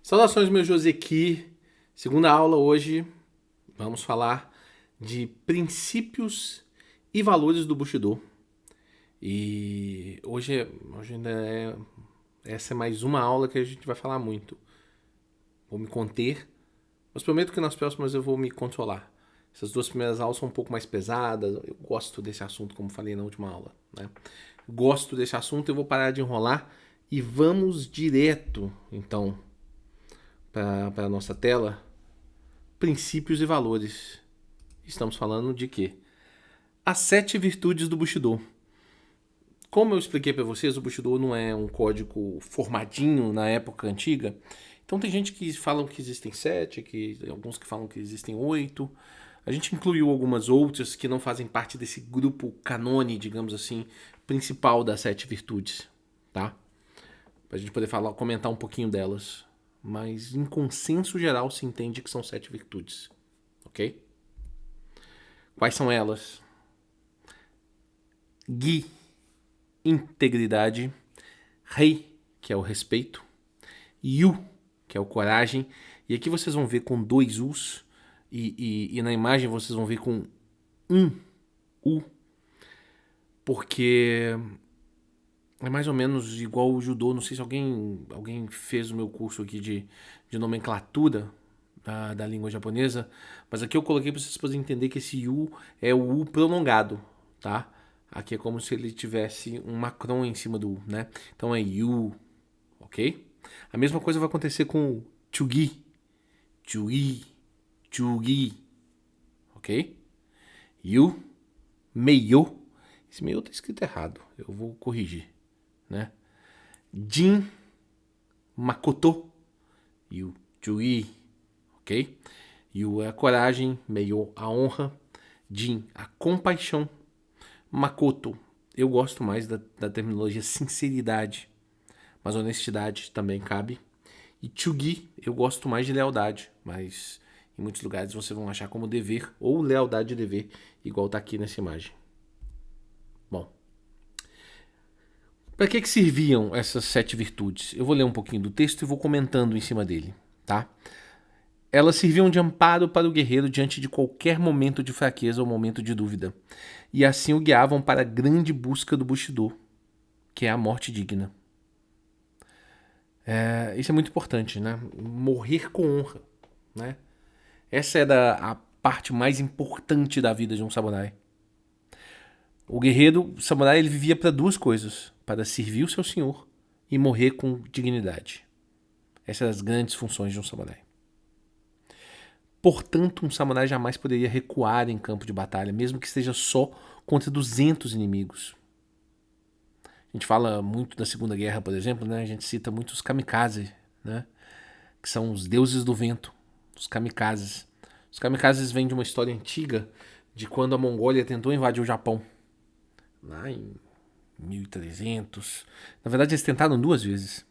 Saudações, meu Joseki. Segunda aula hoje. Vamos falar de princípios e valores do Bushido. E hoje ainda essa é mais uma aula que a gente vai falar muito. Vou me conter, mas prometo que nas próximas eu vou me controlar. Essas duas primeiras aulas são um pouco mais pesadas. Eu gosto desse assunto, como falei na última aula, né? Gosto desse assunto, eu vou parar de enrolar e vamos direto, então, para a nossa tela. Princípios e valores. Estamos falando de quê? As 7 virtudes do Bushido. Como eu expliquei para vocês, o Bushido não é um código formadinho na época antiga. Então tem gente que fala que existem 7, alguns que falam que existem 8. A gente incluiu algumas outras que não fazem parte desse grupo canone, digamos assim, principal das 7 virtudes, tá? Pra gente poder comentar um pouquinho delas. Mas em consenso geral se entende que são 7 virtudes, ok? Quais são elas? Gi, integridade. Rei, que é o respeito. Yu, que é o coragem. E aqui vocês vão ver com 2 U's. E na imagem vocês vão ver com um U. Porque é mais ou menos igual o judô. Não sei se alguém fez o meu curso aqui de nomenclatura da língua japonesa. Mas aqui eu coloquei para vocês poderem entender que esse Yu é o U prolongado, tá? Aqui é como se ele tivesse um macron em cima do U, né? Então é Yu, ok? A mesma coisa vai acontecer com o Chugi. Chugi, Chugi, ok? Yu, Meiyo. Esse Meiyo tá escrito errado, eu vou corrigir, né? Jin, Makoto, Yu, Chugi, ok? Yu é a coragem, Meiyo a honra, Jin a compaixão, Makoto, eu gosto mais da terminologia sinceridade, mas honestidade também cabe. E Chugi, eu gosto mais de lealdade, mas em muitos lugares vocês vão achar como dever ou lealdade e dever, igual tá aqui nessa imagem. Bom, para que serviam essas 7 virtudes? Eu vou ler um pouquinho do texto e vou comentando em cima dele, tá? Elas serviam de amparo para o guerreiro diante de qualquer momento de fraqueza ou momento de dúvida, e assim o guiavam para a grande busca do Bushido, que é a morte digna. Isso é muito importante, né? Morrer com honra, né? Essa é a parte mais importante da vida de um samurai. O guerreiro samurai ele vivia para 2 coisas: para servir o seu senhor e morrer com dignidade. Essas são as grandes funções de um samurai. Portanto, um samurai jamais poderia recuar em campo de batalha, mesmo que esteja só contra 200 inimigos. A gente fala muito da Segunda Guerra, por exemplo, né? A gente cita muito os kamikaze, né? Que são os deuses do vento, os kamikazes. Os kamikazes vêm de uma história antiga de quando a Mongólia tentou invadir o Japão, lá em 1300. Na verdade, eles tentaram 2 vezes.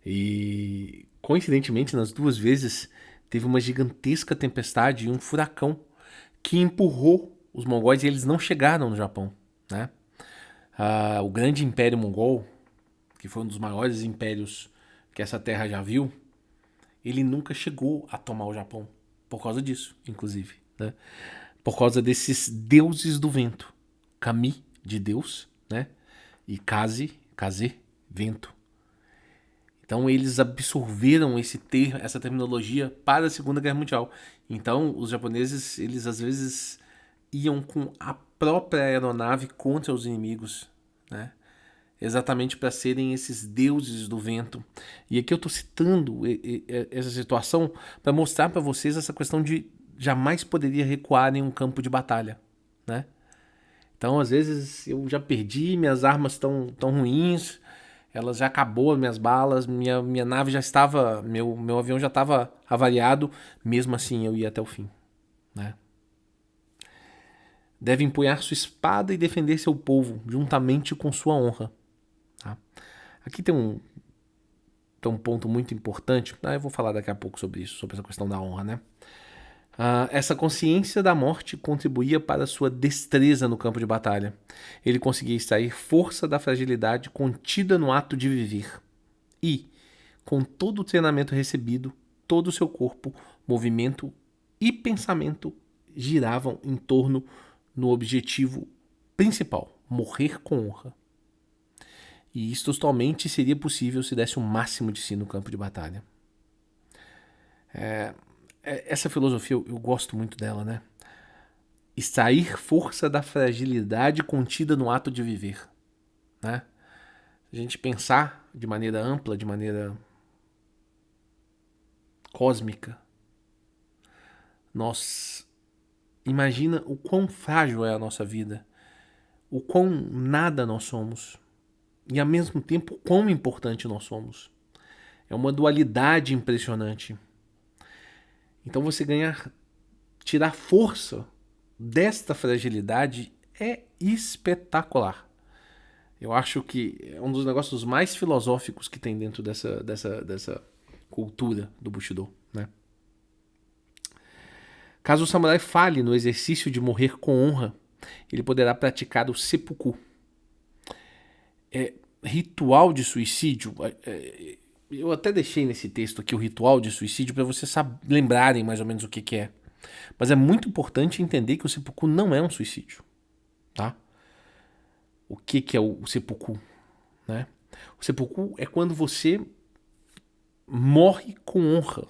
E, coincidentemente, nas 2 vezes, teve uma gigantesca tempestade e um furacão que empurrou os mongóis e eles não chegaram no Japão, né? O grande Império Mongol, que foi um dos maiores impérios que essa terra já viu, ele nunca chegou a tomar o Japão. Por causa disso, inclusive, né? Por causa desses deuses do vento. Kami, de Deus, né? E Kaze, vento. Então eles absorveram essa terminologia para a Segunda Guerra Mundial. Então os japoneses, eles às vezes iam com a própria aeronave contra os inimigos, né? Exatamente para serem esses deuses do vento. E aqui eu estou citando essa situação para mostrar para vocês essa questão de jamais poderia recuar em um campo de batalha, né? Então, às vezes, eu já perdi, minhas armas estão tão ruins, elas já acabou, minhas balas, minha nave já estava, meu avião já estava avariado, mesmo assim eu ia até o fim, né? Deve empunhar sua espada e defender seu povo, juntamente com sua honra. Tá? Aqui tem um ponto muito importante, eu vou falar daqui a pouco sobre isso, sobre essa questão da honra, né? Essa consciência da morte contribuía para sua destreza no campo de batalha. Ele conseguia extrair força da fragilidade contida no ato de viver e, com todo o treinamento recebido, todo o seu corpo, movimento e pensamento giravam em torno no objetivo principal, morrer com honra. E isto somente seria possível se desse o máximo de si no campo de batalha. Essa filosofia eu gosto muito dela, né? Extrair força da fragilidade contida no ato de viver, né? A gente pensar de maneira ampla, de maneira cósmica, nós imagina o quão frágil é a nossa vida, o quão nada nós somos e ao mesmo tempo o quão importante nós somos. É uma dualidade impressionante. Então você tirar força desta fragilidade é espetacular. Eu acho que é um dos negócios mais filosóficos que tem dentro dessa cultura do Bushido, né? Caso o samurai falhe no exercício de morrer com honra, ele poderá praticar o seppuku. Ritual de suicídio. Eu até deixei nesse texto aqui o ritual de suicídio para vocês lembrarem mais ou menos o que é. Mas é muito importante entender que o seppuku não é um suicídio, tá? O que é o seppuku, né? O seppuku é quando você morre com honra.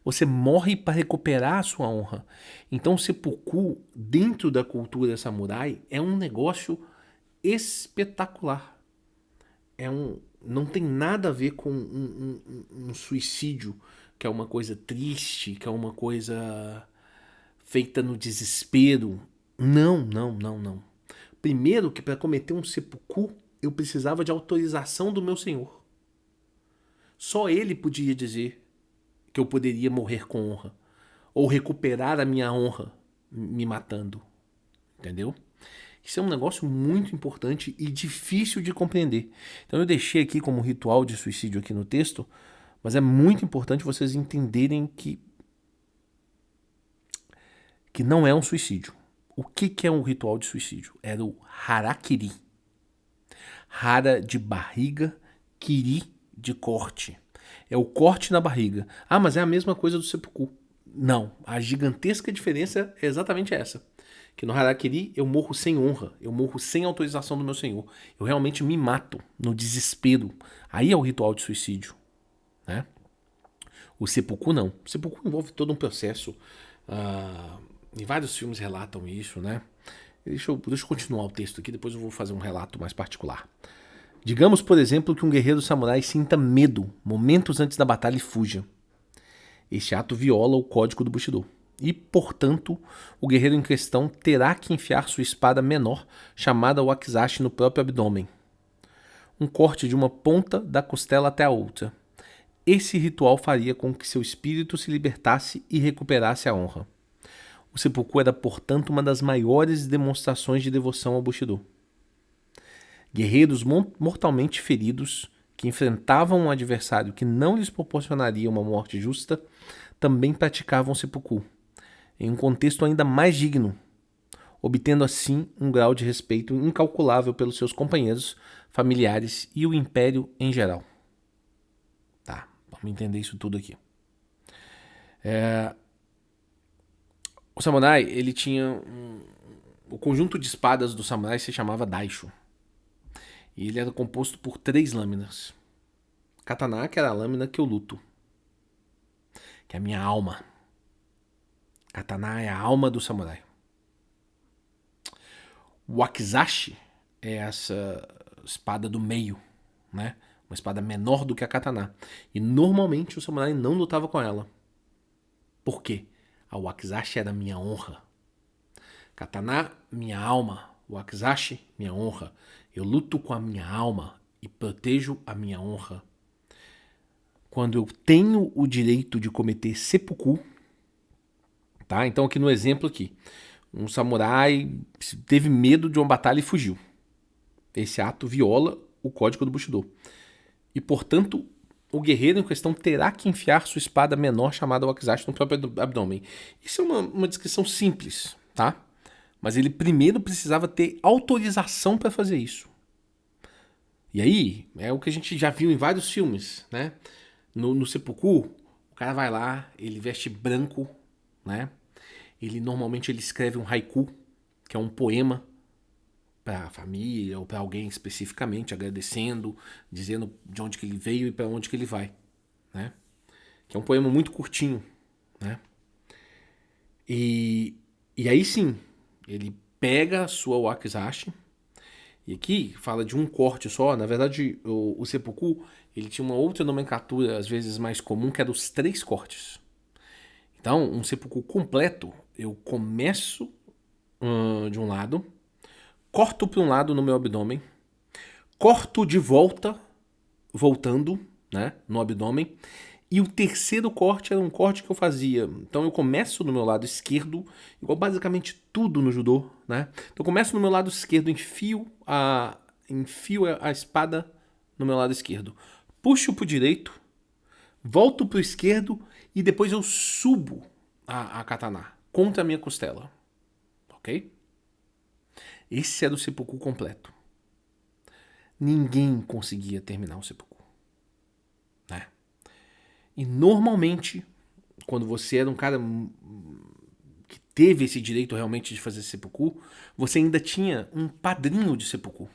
Você morre para recuperar a sua honra. Então o seppuku, dentro da cultura samurai, é um negócio espetacular. Não tem nada a ver com um suicídio, que é uma coisa triste, que é uma coisa feita no desespero. Não. Primeiro que para cometer um seppuku, eu precisava de autorização do meu senhor. Só ele podia dizer que eu poderia morrer com honra, ou recuperar a minha honra me matando. Entendeu? Isso é um negócio muito importante e difícil de compreender. Então eu deixei aqui como ritual de suicídio aqui no texto, mas é muito importante vocês entenderem que não é um suicídio. O que é um ritual de suicídio? Era o harakiri. Hara de barriga, kiri de corte. É o corte na barriga. Ah, mas é a mesma coisa do seppuku. Não, a gigantesca diferença é exatamente essa. Que no harakiri eu morro sem honra, eu morro sem autorização do meu senhor. Eu realmente me mato no desespero. Aí é o ritual de suicídio, né? O seppuku não. O seppuku envolve todo um processo. E vários filmes relatam isso, né? Deixa eu continuar o texto aqui, depois eu vou fazer um relato mais particular. Digamos, por exemplo, que um guerreiro samurai sinta medo momentos antes da batalha e fuja. Este ato viola o código do Bushido. E, portanto, o guerreiro em questão terá que enfiar sua espada menor, chamada wakizashi, no próprio abdômen. Um corte de uma ponta da costela até a outra. Esse ritual faria com que seu espírito se libertasse e recuperasse a honra. O seppuku era, portanto, uma das maiores demonstrações de devoção ao Bushido. Guerreiros mortalmente feridos, que enfrentavam um adversário que não lhes proporcionaria uma morte justa, também praticavam seppuku, em um contexto ainda mais digno, obtendo assim um grau de respeito incalculável pelos seus companheiros, familiares e o império em geral. Tá, vamos entender isso tudo aqui. O samurai, ele tinha o conjunto de espadas do samurai se chamava daisho. E ele era composto por 3 lâminas. Katana, que era a lâmina que eu luto, que é a minha alma. Katana é a alma do samurai. Wakizashi é essa espada do meio, né? Uma espada menor do que a katana. E normalmente o samurai não lutava com ela. Por quê? A wakizashi era minha honra. Katana, minha alma. Wakizashi, minha honra. Eu luto com a minha alma e protejo a minha honra. Quando eu tenho o direito de cometer seppuku, tá? Então aqui no exemplo aqui, um samurai teve medo de uma batalha e fugiu. Esse ato viola o código do Bushido. E, portanto, o guerreiro em questão terá que enfiar sua espada menor chamada wakizashi no próprio abdômen. Isso é uma descrição simples, tá? Mas ele primeiro precisava ter autorização para fazer isso. E aí, é o que a gente já viu em vários filmes, né? No seppuku, o cara vai lá, ele veste branco, né? Normalmente ele escreve um haiku, que é um poema para a família ou para alguém especificamente, agradecendo, dizendo de onde que ele veio e para onde que ele vai, né? Que é um poema muito curtinho, né? E, e aí sim, ele pega a sua wakizashi, e aqui fala de um corte só. Na verdade, o seppuku ele tinha uma outra nomenclatura, às vezes mais comum, que é dos 3 cortes. Então, um seppuku completo, eu começo de um lado, corto para um lado no meu abdômen, corto de volta, voltando, né, no abdômen. E o terceiro corte era um corte que eu fazia. Então eu começo no meu lado esquerdo, igual basicamente tudo no judô, né? Então eu começo no meu lado esquerdo, enfio a espada no meu lado esquerdo, puxo pro direito, volto pro esquerdo e depois eu subo a katana contra a minha costela, ok? Esse era o seppuku completo. Ninguém conseguia terminar o seppuku, né? E normalmente, quando você era um cara que teve esse direito realmente de fazer seppuku, você ainda tinha um padrinho de seppuku.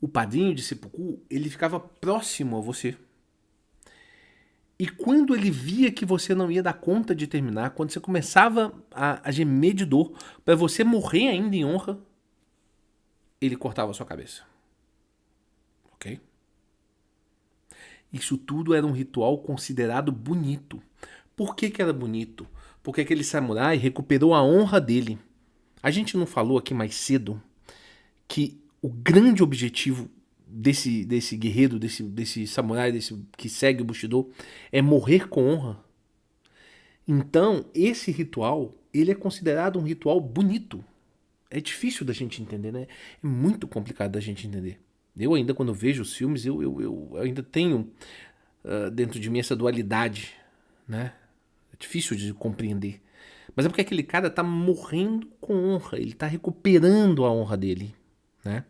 O padrinho de seppuku, ele ficava próximo a você. E quando ele via que você não ia dar conta de terminar, quando você começava a gemer de dor, para você morrer ainda em honra, ele cortava a sua cabeça. Ok? Isso tudo era um ritual considerado bonito. Por que era bonito? Porque aquele samurai recuperou a honra dele. A gente não falou aqui mais cedo que o grande objetivo desse guerreiro, desse samurai, desse que segue o Bushido, é morrer com honra. Então, esse ritual, ele é considerado um ritual bonito. É difícil da gente entender, né? É muito complicado da gente entender. Eu ainda, quando vejo os filmes, eu ainda tenho dentro de mim essa dualidade, né? É difícil de compreender. Mas é porque aquele cara tá morrendo com honra, ele tá recuperando a honra dele, né?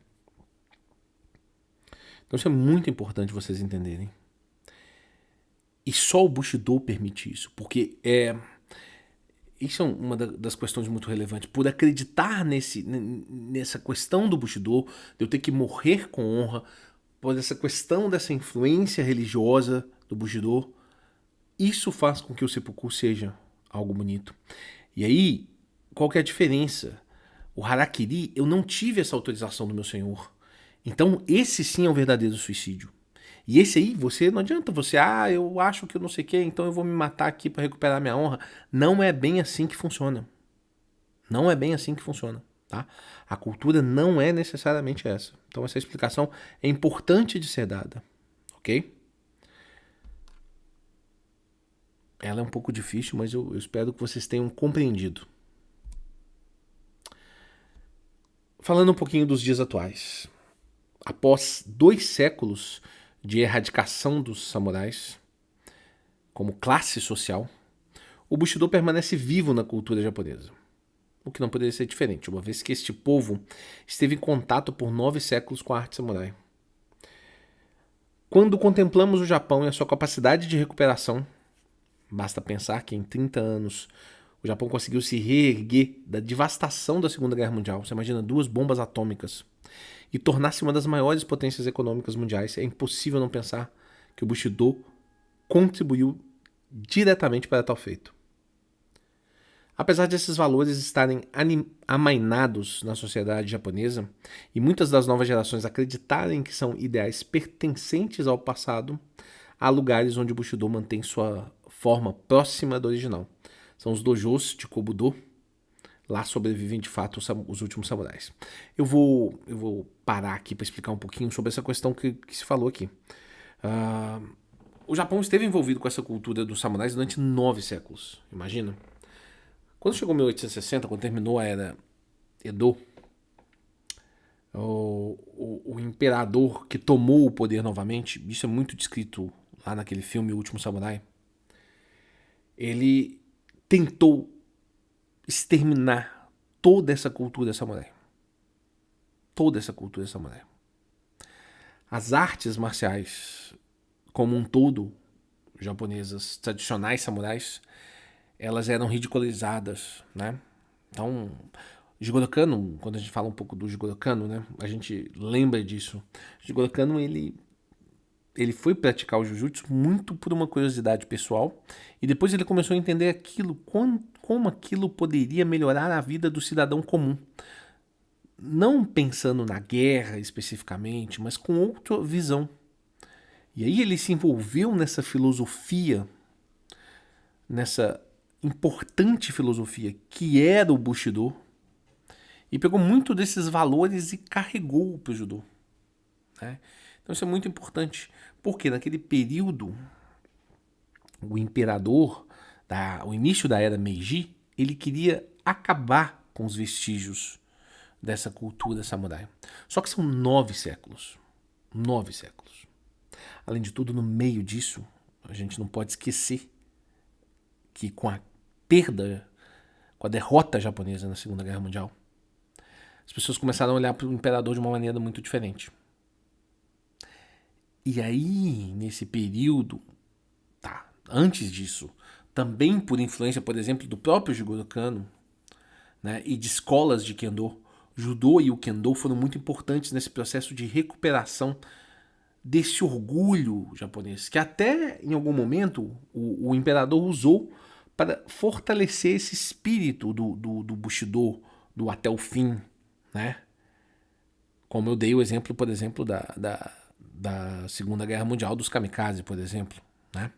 Então isso é muito importante vocês entenderem. E só o Bushido permite isso, porque isso é uma das questões muito relevantes. Por acreditar nessa questão do Bushido, de eu ter que morrer com honra, por essa questão dessa influência religiosa do Bushido, isso faz com que o seppuku seja algo bonito. E aí, qual que é a diferença? O harakiri, eu não tive essa autorização do meu senhor. Então, esse sim é um verdadeiro suicídio. E esse aí, você não adianta você, eu acho que eu não sei o que, então eu vou me matar aqui para recuperar minha honra. Não é bem assim que funciona. Não é bem assim que funciona, tá? A cultura não é necessariamente essa. Então essa explicação é importante de ser dada, ok? Ela é um pouco difícil, mas eu espero que vocês tenham compreendido. Falando um pouquinho dos dias atuais. Após 2 séculos de erradicação dos samurais como classe social, o Bushido permanece vivo na cultura japonesa. O que não poderia ser diferente, uma vez que este povo esteve em contato por 9 séculos com a arte samurai. Quando contemplamos o Japão e a sua capacidade de recuperação, basta pensar que em 30 anos o Japão conseguiu se reerguer da devastação da Segunda Guerra Mundial. Você imagina 2 bombas atômicas e tornar-se uma das maiores potências econômicas mundiais. É impossível não pensar que o Bushido contribuiu diretamente para tal feito. Apesar desses valores estarem amainados na sociedade japonesa e muitas das novas gerações acreditarem que são ideais pertencentes ao passado, há lugares onde o Bushido mantém sua forma próxima do original. São os dojos de Kobudo. Lá sobrevivem de fato os últimos samurais. Eu vou parar aqui para explicar um pouquinho sobre essa questão que se falou aqui. O Japão esteve envolvido com essa cultura dos samurais durante 9 séculos. Imagina? Quando chegou 1860, quando terminou a era Edo, o imperador que tomou o poder novamente, isso é muito descrito lá naquele filme O Último Samurai, ele tentou exterminar toda essa cultura samurai. Toda essa cultura samurai. As artes marciais, como um todo, japonesas, tradicionais samurais, elas eram ridicularizadas, né? Então, Jigoro Kano, quando a gente fala um pouco do Jigoro Kano, né, a gente lembra disso. Jigoro Kano, ele foi praticar o jiu-jitsu muito por uma curiosidade pessoal e depois ele começou a entender aquilo, como aquilo poderia melhorar a vida do cidadão comum. Não pensando na guerra especificamente, mas com outra visão. E aí ele se envolveu nessa filosofia, nessa importante filosofia que era o Bushido, e pegou muito desses valores e carregou para o judô, né? Então isso é muito importante, porque naquele período, o imperador, o início da era Meiji, ele queria acabar com os vestígios dessa cultura samurai. Só que são 9 séculos. 9 séculos. Além de tudo, no meio disso, a gente não pode esquecer que com a perda, com a derrota japonesa na Segunda Guerra Mundial, as pessoas começaram a olhar para o imperador de uma maneira muito diferente. E aí, nesse período, antes disso, também por influência, por exemplo, do próprio Jigoro Kano, né, e de escolas de Kendo, o Judô e o Kendo foram muito importantes nesse processo de recuperação desse orgulho japonês, que até em algum momento o imperador usou para fortalecer esse espírito do Bushido, do até o fim, né? Como eu dei o exemplo, por exemplo, da Segunda Guerra Mundial, dos kamikaze, por exemplo, né?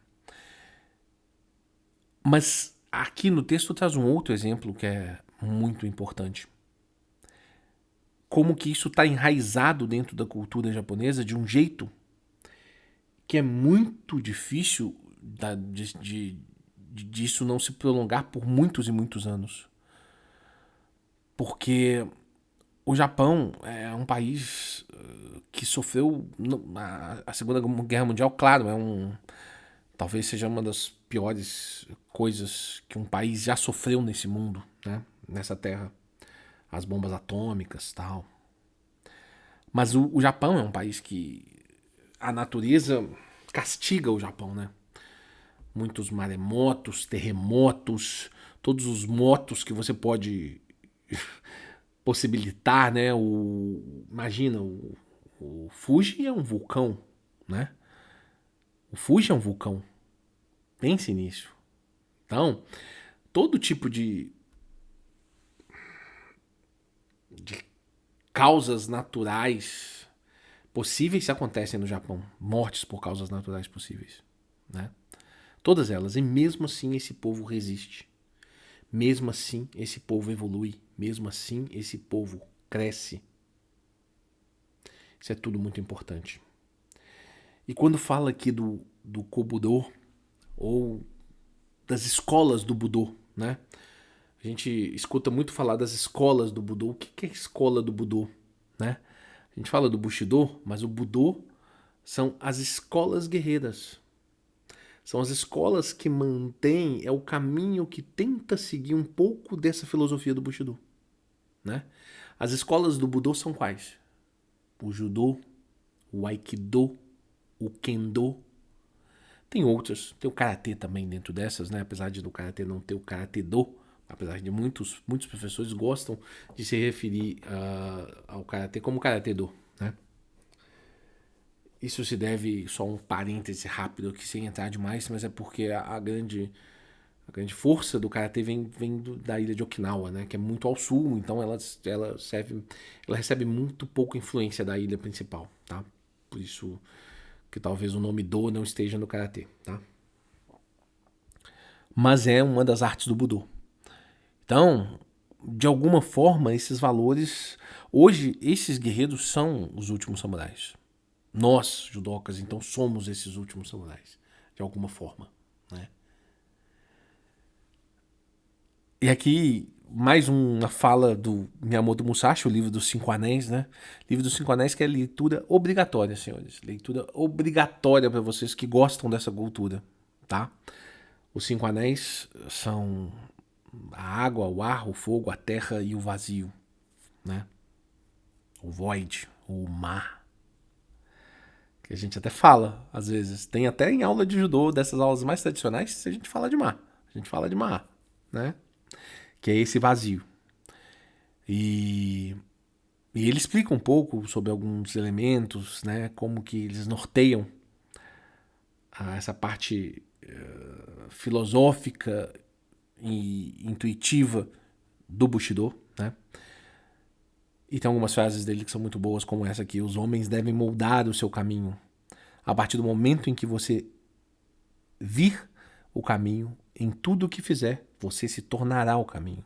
Mas aqui no texto traz um outro exemplo que é muito importante. Como que isso está enraizado dentro da cultura japonesa de um jeito que é muito difícil disso não se prolongar por muitos e muitos anos. Porque o Japão é um país que sofreu a Segunda Guerra Mundial, claro, talvez seja uma das piores coisas que um país já sofreu nesse mundo, né? Nessa terra. As bombas atômicas e tal. Mas o Japão é um país que a natureza castiga o Japão, né? Muitos maremotos, terremotos, todos os motos que você pode possibilitar, né? Imagina, o Fuji é um vulcão, né? O Fuji é um vulcão. Pense nisso. Então, todo tipo de causas naturais possíveis acontecem no Japão. Mortes por causas naturais possíveis, né? Todas elas. E mesmo assim esse povo resiste. Mesmo assim esse povo evolui. Mesmo assim esse povo cresce. Isso é tudo muito importante. E quando fala aqui do Kobudo, ou das escolas do Budô, né? A gente escuta muito falar das escolas do Budô. O que é a escola do Budô, né? A gente fala do Bushido, mas o Budô são as escolas guerreiras. São as escolas que mantêm, é o caminho que tenta seguir um pouco dessa filosofia do Bushido, né? As escolas do Budô são quais? O Judô, o Aikido, o Kendo. Tem outras, tem o Karatê também dentro dessas, né? Apesar de no Karatê não ter o Karatê-Do, apesar de muitos professores gostam de se referir ao Karatê como Karatê-Do, né? Isso se deve, só um parêntese rápido aqui sem entrar demais, mas é porque a grande força do karatê vem da ilha de Okinawa, né, que é muito ao sul, então ela recebe muito pouca influência da ilha principal, tá? Por isso que talvez o nome do não esteja no karatê, tá? Mas é uma das artes do Budô. Então, de alguma forma, esses valores, hoje esses guerreiros são os últimos samurais. Nós, judocas, então somos esses últimos samurais, de alguma forma, né? E aqui, mais uma fala do Miyamoto Musashi, o livro dos Cinco Anéis, né? Livro dos Cinco Anéis que é leitura obrigatória, senhores. Leitura obrigatória para vocês que gostam dessa cultura, tá? Os Cinco Anéis são a água, o ar, o fogo, a terra e o vazio, né? O void, o mar. Que a gente até fala, às vezes. Tem até em aula de judô, dessas aulas mais tradicionais, a gente fala de ma. A gente fala de ma, né? Que é esse vazio. E ele explica um pouco sobre alguns elementos, né? Como que eles norteiam essa parte filosófica e intuitiva do Bushido, né? E tem algumas frases dele que são muito boas, como essa aqui: os homens devem moldar o seu caminho. A partir do momento em que você vir o caminho, em tudo o que fizer, você se tornará o caminho.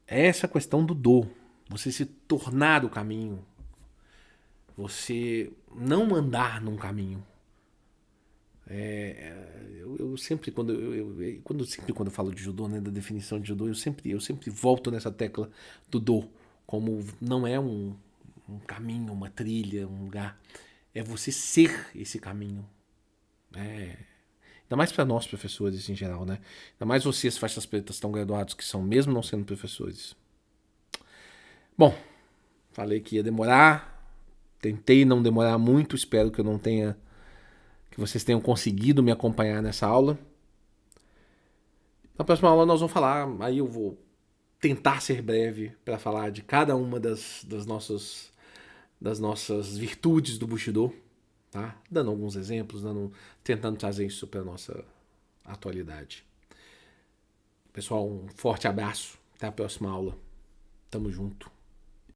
É essa questão do do, você se tornar o caminho, você não andar num caminho. Eu sempre, quando eu falo de judô, né, da definição de judô, eu sempre volto nessa tecla do do, como não é um caminho, uma trilha, um lugar. É você ser esse caminho. Ainda mais para nós, professores, em geral, né? Ainda mais vocês, faixas pretas, tão graduados que são, mesmo não sendo professores. Bom, falei que ia demorar. Tentei não demorar muito. Espero que vocês tenham conseguido me acompanhar nessa aula. Na próxima aula nós vamos falar. Aí eu vou tentar ser breve para falar de cada uma das nossas virtudes do Bushido, tá? Dando alguns exemplos, tentando trazer isso para a nossa atualidade. Pessoal, um forte abraço. Até a próxima aula. Tamo junto.